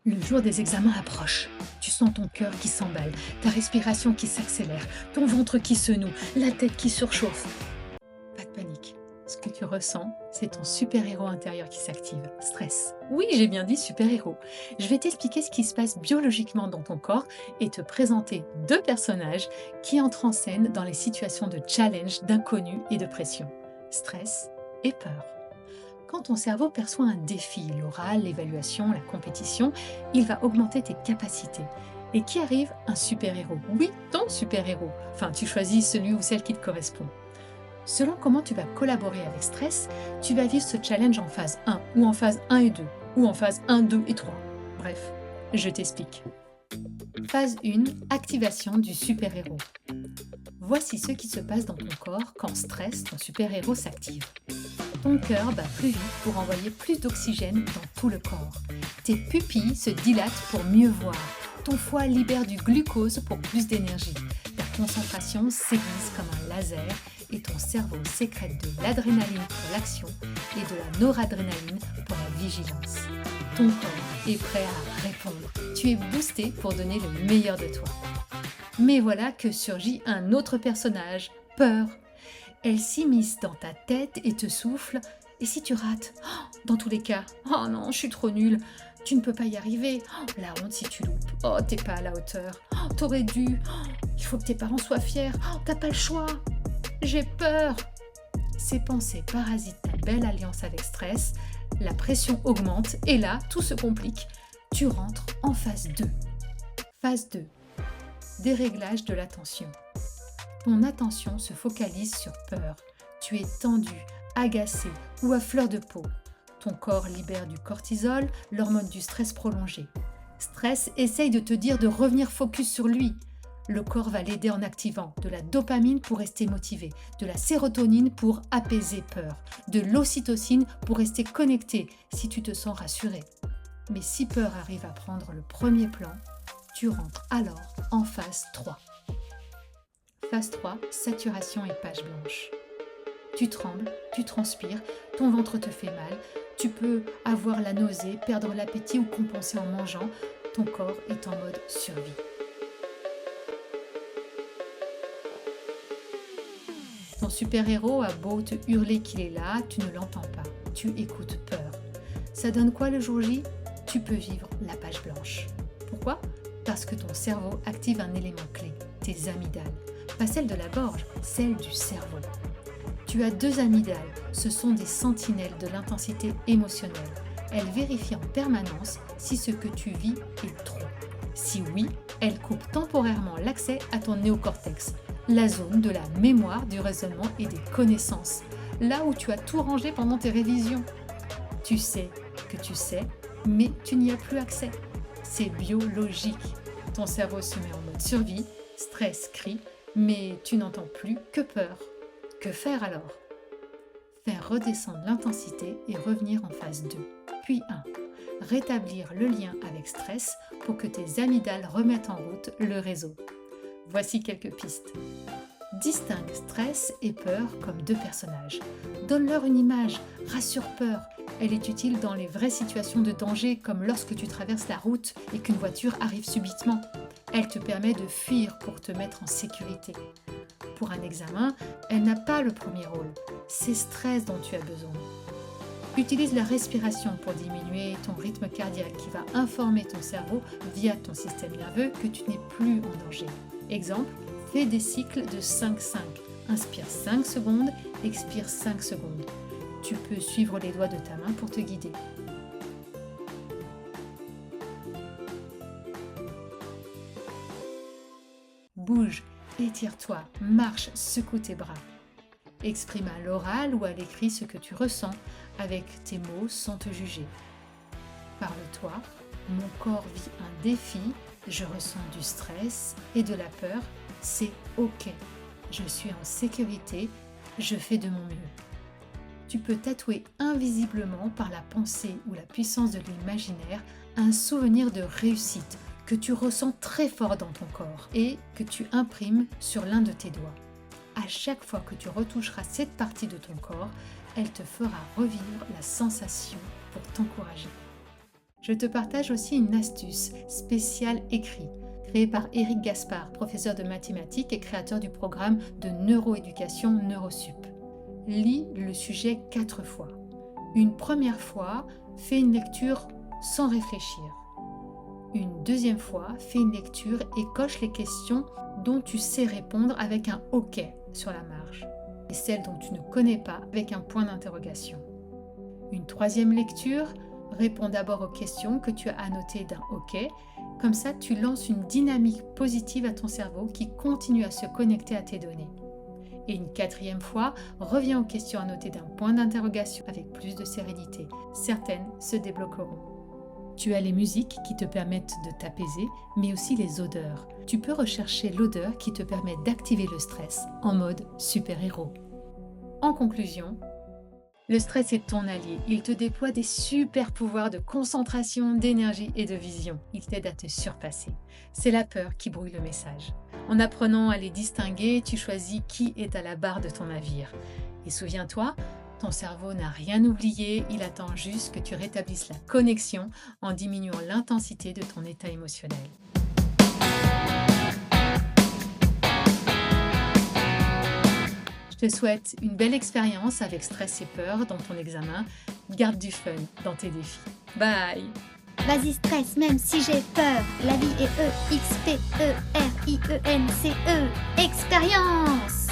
Le jour des examens approche. Tu sens ton cœur qui s'emballe, ta respiration qui s'accélère, ton ventre qui se noue, la tête qui surchauffe. Pas de panique. Ce que tu ressens, c'est ton super-héros intérieur qui s'active. Stress. Oui, j'ai bien dit super-héros. Je vais t'expliquer ce qui se passe biologiquement dans ton corps et te présenter deux personnages qui entrent en scène dans les situations de challenge, d'inconnu et de pression. Stress et peur. Quand ton cerveau perçoit un défi, l'oral, l'évaluation, la compétition, il va augmenter tes capacités. Et qui arrive? Un super-héros. Oui, ton super-héros. Enfin, tu choisis celui ou celle qui te correspond. Selon comment tu vas collaborer avec stress, tu vas vivre ce challenge en phase 1, ou en phase 1 et 2, ou en phase 1, 2 et 3. Bref, je t'explique. Phase 1, activation du super-héros. Voici ce qui se passe dans ton corps quand stress, ton super-héros s'active. Ton cœur bat plus vite pour envoyer plus d'oxygène dans tout le corps. Tes pupilles se dilatent pour mieux voir. Ton foie libère du glucose pour plus d'énergie. Ta concentration s'aiguise comme un laser et ton cerveau sécrète de l'adrénaline pour l'action et de la noradrénaline pour la vigilance. Ton corps est prêt à répondre. Tu es boosté pour donner le meilleur de toi. Mais voilà que surgit un autre personnage, peur. Elle s'immisce dans ta tête et te souffle. Et si tu rates? Dans tous les cas, oh non, je suis trop nulle. Tu ne peux pas y arriver. La honte si tu loupes. Oh, t'es pas à la hauteur. T'aurais dû. Il faut que tes parents soient fiers. T'as pas le choix. J'ai peur. Ces pensées parasitent ta belle alliance avec stress. La pression augmente et là, tout se complique. Tu rentres en phase 2. Phase 2. Déréglage de l'attention. Ton attention se focalise sur peur. Tu es tendu, agacé ou à fleur de peau. Ton corps libère du cortisol, l'hormone du stress prolongé. Stress essaye de te dire de revenir focus sur lui. Le corps va l'aider en activant de la dopamine pour rester motivé, de la sérotonine pour apaiser peur, de l'ocytocine pour rester connecté si tu te sens rassuré. Mais si peur arrive à prendre le premier plan, tu rentres alors en phase 3. Phase 3, saturation et page blanche. Tu trembles, tu transpires, ton ventre te fait mal, tu peux avoir la nausée, perdre l'appétit ou compenser en mangeant, ton corps est en mode survie. Ton super-héros a beau te hurler qu'il est là, tu ne l'entends pas, tu écoutes peur. Ça donne quoi le jour J? Tu peux vivre la page blanche. Pourquoi? Parce que ton cerveau active un élément clé, tes amygdales. Pas celle de la gorge, celle du cerveau. Tu as deux amygdales, ce sont des sentinelles de l'intensité émotionnelle. Elles vérifient en permanence si ce que tu vis est trop. Si oui, elles coupent temporairement l'accès à ton néocortex, la zone de la mémoire, du raisonnement et des connaissances, là où tu as tout rangé pendant tes révisions. Tu sais que tu sais, mais tu n'y as plus accès. C'est biologique. Ton cerveau se met en mode survie, stress, crie, mais tu n'entends plus que peur. Que faire alors? Faire redescendre l'intensité et revenir en phase 2. Puis 1. Rétablir le lien avec stress pour que tes amygdales remettent en route le réseau. Voici quelques pistes. Distingue stress et peur comme deux personnages. Donne-leur une image, rassure peur. Elle est utile dans les vraies situations de danger comme lorsque tu traverses la route et qu'une voiture arrive subitement. Elle te permet de fuir pour te mettre en sécurité. Pour un examen, elle n'a pas le premier rôle. C'est stress dont tu as besoin. Utilise la respiration pour diminuer ton rythme cardiaque qui va informer ton cerveau via ton système nerveux que tu n'es plus en danger. Exemple, fais des cycles de 5-5. Inspire 5 secondes, expire 5 secondes. Tu peux suivre les doigts de ta main pour te guider. Bouge, étire-toi, marche, secoue tes bras. Exprime à l'oral ou à l'écrit ce que tu ressens avec tes mots sans te juger. Parle-toi, mon corps vit un défi, je ressens du stress et de la peur, c'est ok. Je suis en sécurité, je fais de mon mieux. Tu peux tatouer invisiblement par la pensée ou la puissance de l'imaginaire un souvenir de réussite que tu ressens très fort dans ton corps et que tu imprimes sur l'un de tes doigts. À chaque fois que tu retoucheras cette partie de ton corps, elle te fera revivre la sensation pour t'encourager. Je te partage aussi une astuce spéciale écrit, créée par Éric Gaspard, professeur de mathématiques et créateur du programme de neuroéducation NeuroSup. Lis le sujet 4 fois. Une première fois, fais une lecture sans réfléchir. Une deuxième fois, fais une lecture et coche les questions dont tu sais répondre avec un OK sur la marge et celles dont tu ne connais pas avec un point d'interrogation. Une troisième lecture, réponds d'abord aux questions que tu as annotées d'un OK. Comme ça, tu lances une dynamique positive à ton cerveau qui continue à se connecter à tes données. Et une quatrième fois, reviens aux questions annotées d'un point d'interrogation avec plus de sérénité. Certaines se débloqueront. Tu as les musiques qui te permettent de t'apaiser, mais aussi les odeurs. Tu peux rechercher l'odeur qui te permet d'activer le stress en mode super-héros. En conclusion, le stress est ton allié. Il te déploie des super pouvoirs de concentration, d'énergie et de vision. Il t'aide à te surpasser. C'est la peur qui brouille le message. En apprenant à les distinguer, tu choisis qui est à la barre de ton navire. Et souviens-toi, ton cerveau n'a rien oublié, il attend juste que tu rétablisses la connexion en diminuant l'intensité de ton état émotionnel. Je te souhaite une belle expérience avec stress et peur dans ton examen. Garde du fun dans tes défis. Bye! Vas-y stress même si j'ai peur. La vie est E-X-P-E-R-I-E-N-C-E. Expérience!